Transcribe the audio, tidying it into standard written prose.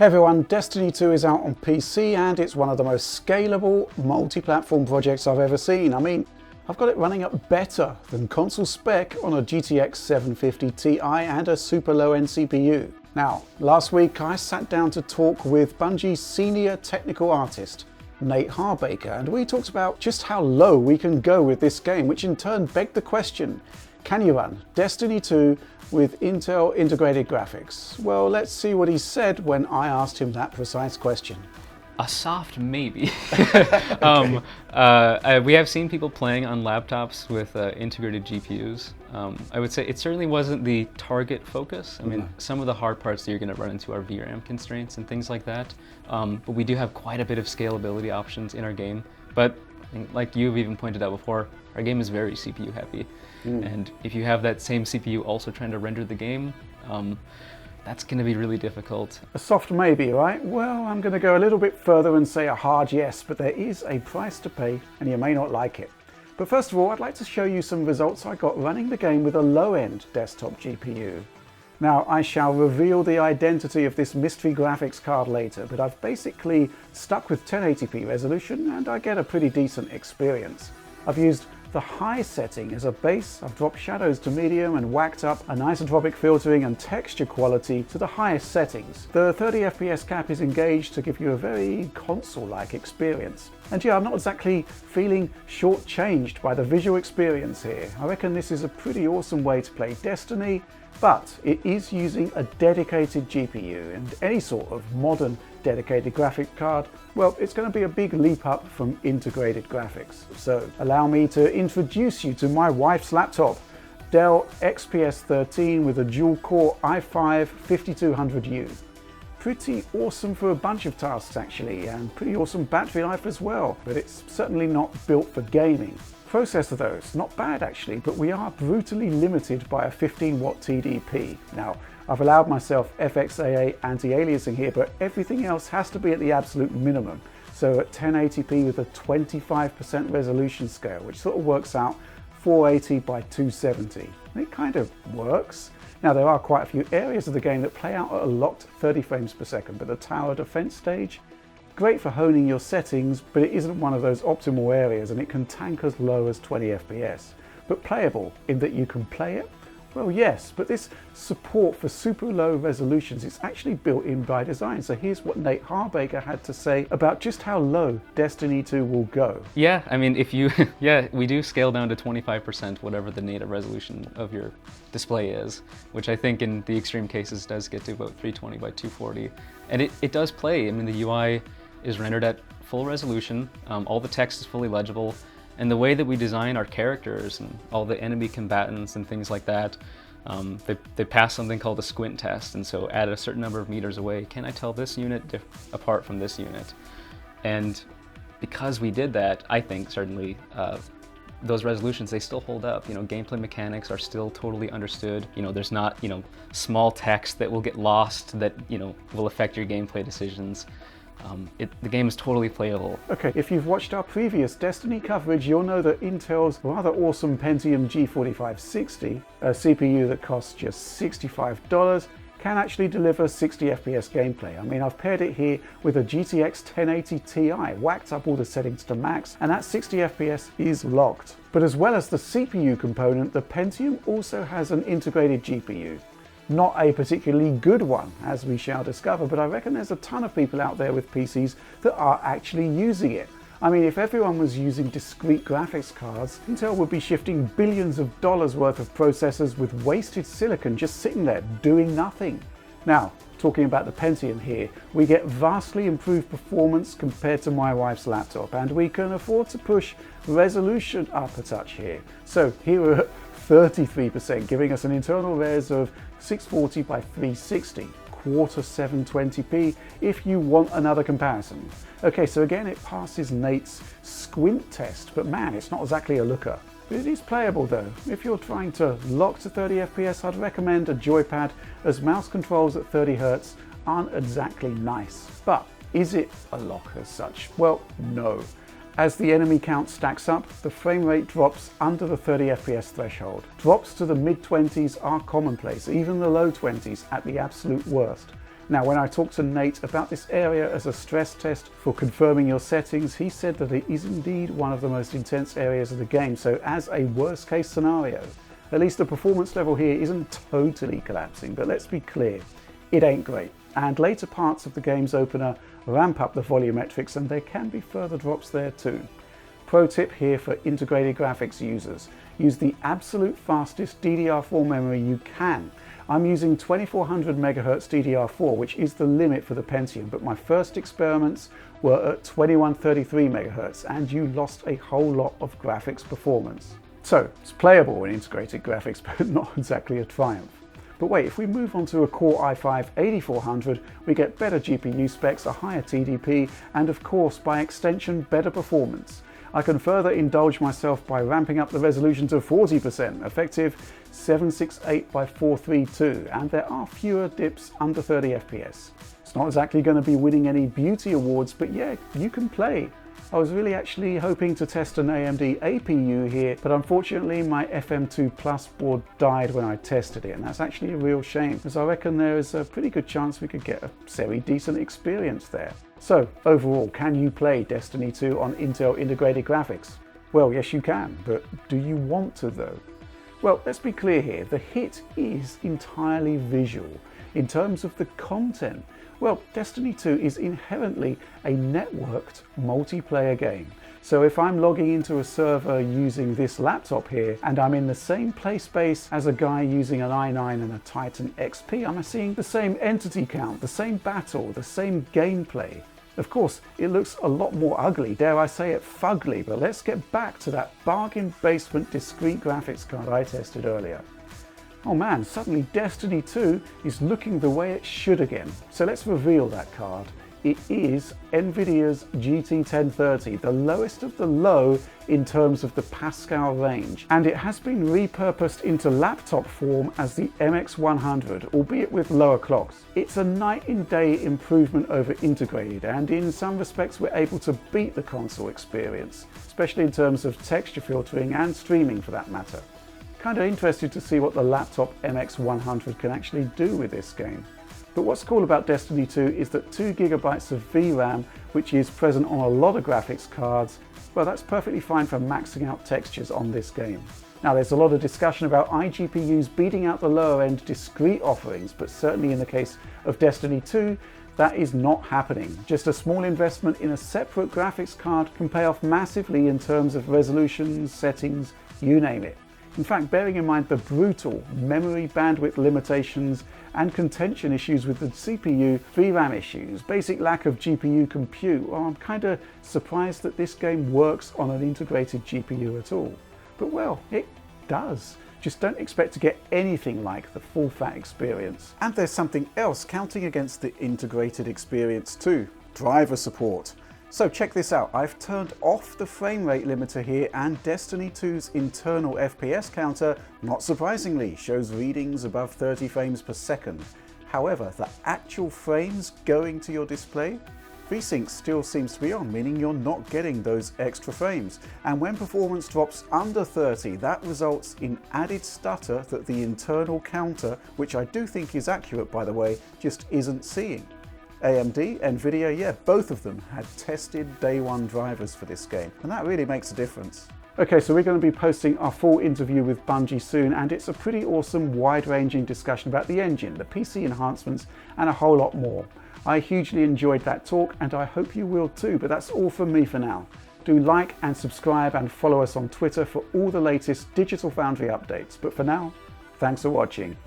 Hey everyone, Destiny 2 is out on PC and it's one of the most scalable multi-platform projects I've ever seen. I mean, I've got it running up better than console spec on a GTX 750 Ti and a super low-end CPU. Now, last week I sat down to talk with Bungie's senior technical artist, Nate Harbaker, and we talked about just how low we can go with this game, which in turn begged the question, can you run Destiny 2 with Intel integrated graphics? Well, let's see what he said when I asked him that precise question. A soft maybe. Okay. We have seen people playing on laptops with integrated GPUs. I would say it certainly wasn't the target focus. I mean, some of the hard parts that you're going to run into are VRAM constraints and things like that. But we do have quite a bit of scalability options in our game. But like you've even pointed out before, our game is very CPU heavy. And if you have that same CPU also trying to render the game, that's going to be really difficult. A soft maybe, right? Well, I'm going to go a little bit further and say a hard yes, but there is a price to pay and you may not like it. But first of all, I'd like to show you some results I got running the game with a low-end desktop GPU. Now, I shall reveal the identity of this mystery graphics card later, but I've basically stuck with 1080p resolution and I get a pretty decent experience. I've used the high setting as a base. I've dropped shadows to medium and whacked up anisotropic filtering and texture quality to the highest settings. The 30 FPS cap is engaged to give you a very console-like experience. And yeah, I'm not exactly feeling shortchanged by the visual experience here. I reckon this is a pretty awesome way to play Destiny, but it is using a dedicated GPU, and any sort of modern dedicated graphic card, well, it's going to be a big leap up from integrated graphics. So allow me to introduce you to my wife's laptop, Dell XPS 13 with a dual-core i5 5200U. Pretty awesome for a bunch of tasks actually, and pretty awesome battery life as well, but it's certainly not built for gaming. Processor though, it's not bad actually, but we are brutally limited by a 15-watt TDP. Now, I've allowed myself FXAA anti-aliasing here, but everything else has to be at the absolute minimum. So at 1080p with a 25% resolution scale, which sort of works out 480 by 270. And it kind of works. Now, there are quite a few areas of the game that play out at a locked 30 frames per second, but the tower defense stage, great for honing your settings, but it isn't one of those optimal areas and it can tank as low as 20 FPS. But playable in that you can play it? Well, yes, but this support for super low resolutions is actually built in by design. So here's what Nate Harbaker had to say about just how low Destiny 2 will go. Yeah, I mean, we do scale down to 25%, whatever the native resolution of your display is, which I think in the extreme cases does get to about 320 by 240. And it does play. I mean, the UI is rendered at full resolution. All the text is fully legible. And the way that we design our characters and all the enemy combatants and things like that, they pass something called a squint test. And so at a certain number of meters away, can I tell this unit apart from this unit? And because we did that, I think certainly those resolutions, they still hold up. You know, gameplay mechanics are still totally understood. You know, there's not, small text that will get lost that, will affect your gameplay decisions. The game is totally playable. Okay, if you've watched our previous Destiny coverage, you'll know that Intel's rather awesome Pentium G4560, a CPU that costs just $65, can actually deliver 60 FPS gameplay. I mean, I've paired it here with a GTX 1080 Ti, whacked up all the settings to max, and that 60 FPS is locked. But as well as the CPU component, the Pentium also has an integrated GPU. Not a particularly good one, as we shall discover, but I reckon there's a ton of people out there with PCs that are actually using it. I mean, if everyone was using discrete graphics cards, Intel would be shifting billions of dollars worth of processors with wasted silicon just sitting there doing nothing. Now, talking about the Pentium here, we get vastly improved performance compared to my wife's laptop, and we can afford to push resolution up a touch here. So here we're at 33%, giving us an internal res of 640 by 360, quarter 720p if you want another comparison. Okay, so again it passes Nate's squint test, but man, it's not exactly a looker. It is playable though. If you're trying to lock to 30 FPS, I'd recommend a joypad, as mouse controls at 30 Hz aren't exactly nice. But is it a lock as such? Well, no. As the enemy count stacks up, the frame rate drops under the 30 FPS threshold. Drops to the mid-20s are commonplace, even the low 20s at the absolute worst. Now, when I talked to Nate about this area as a stress test for confirming your settings, he said that it is indeed one of the most intense areas of the game. So as a worst case scenario, at least the performance level here isn't totally collapsing, but let's be clear, it ain't great. And later parts of the game's opener ramp up the volumetrics, and there can be further drops there too. Pro tip here for integrated graphics users: use the absolute fastest DDR4 memory you can. I'm using 2400 MHz DDR4, which is the limit for the Pentium, but my first experiments were at 2133 MHz, and you lost a whole lot of graphics performance. So it's playable in integrated graphics, but not exactly a triumph. But wait, if we move on to a Core i5-8400, we get better GPU specs, a higher TDP, and of course, by extension, better performance. I can further indulge myself by ramping up the resolution to 40%, effective 768 by 432, and there are fewer dips under 30 FPS. It's not exactly going to be winning any beauty awards, but yeah, you can play. I was really actually hoping to test an AMD APU here, but unfortunately my FM2 Plus board died when I tested it, and that's actually a real shame, because I reckon there is a pretty good chance we could get a semi-decent experience there. So overall, can you play Destiny 2 on Intel integrated graphics? Well, yes you can, but do you want to though? Well, let's be clear here, the hit is entirely visual. In terms of the content, well, Destiny 2 is inherently a networked multiplayer game. So if I'm logging into a server using this laptop here, and I'm in the same play space as a guy using an i9 and a Titan XP, I'm seeing the same entity count, the same battle, the same gameplay. Of course, it looks a lot more ugly, dare I say it fugly, but let's get back to that bargain basement discrete graphics card I tested earlier. Oh man, suddenly Destiny 2 is looking the way it should again. So let's reveal that card. It is NVIDIA's GT 1030, the lowest of the low in terms of the Pascal range. And it has been repurposed into laptop form as the MX100, albeit with lower clocks. It's a night and day improvement over integrated, and in some respects we're able to beat the console experience, especially in terms of texture filtering and streaming for that matter. Kind of interested to see what the laptop MX100 can actually do with this game. But what's cool about Destiny 2 is that 2 GB of VRAM, which is present on a lot of graphics cards, well, that's perfectly fine for maxing out textures on this game. Now, there's a lot of discussion about iGPUs beating out the lower end discrete offerings, but certainly in the case of Destiny 2, that is not happening. Just a small investment in a separate graphics card can pay off massively in terms of resolution, settings, you name it. In fact, bearing in mind the brutal memory bandwidth limitations and contention issues with the CPU, VRAM issues, basic lack of GPU compute, well, I'm kind of surprised that this game works on an integrated GPU at all. But well, it does. Just don't expect to get anything like the full fat experience. And there's something else counting against the integrated experience too: driver support. So check this out, I've turned off the frame rate limiter here, and Destiny 2's internal FPS counter, not surprisingly, shows readings above 30 frames per second. However, the actual frames going to your display, VSync still seems to be on, meaning you're not getting those extra frames. And when performance drops under 30, that results in added stutter that the internal counter, which I do think is accurate by the way, just isn't seeing. AMD, Nvidia, yeah, both of them had tested day one drivers for this game, and that really makes a difference. Okay, so we're going to be posting our full interview with Bungie soon, and it's a pretty awesome wide-ranging discussion about the engine, the PC enhancements, and a whole lot more. I hugely enjoyed that talk, and I hope you will too, but that's all from me for now. Do like and subscribe and follow us on Twitter for all the latest Digital Foundry updates, but for now, thanks for watching.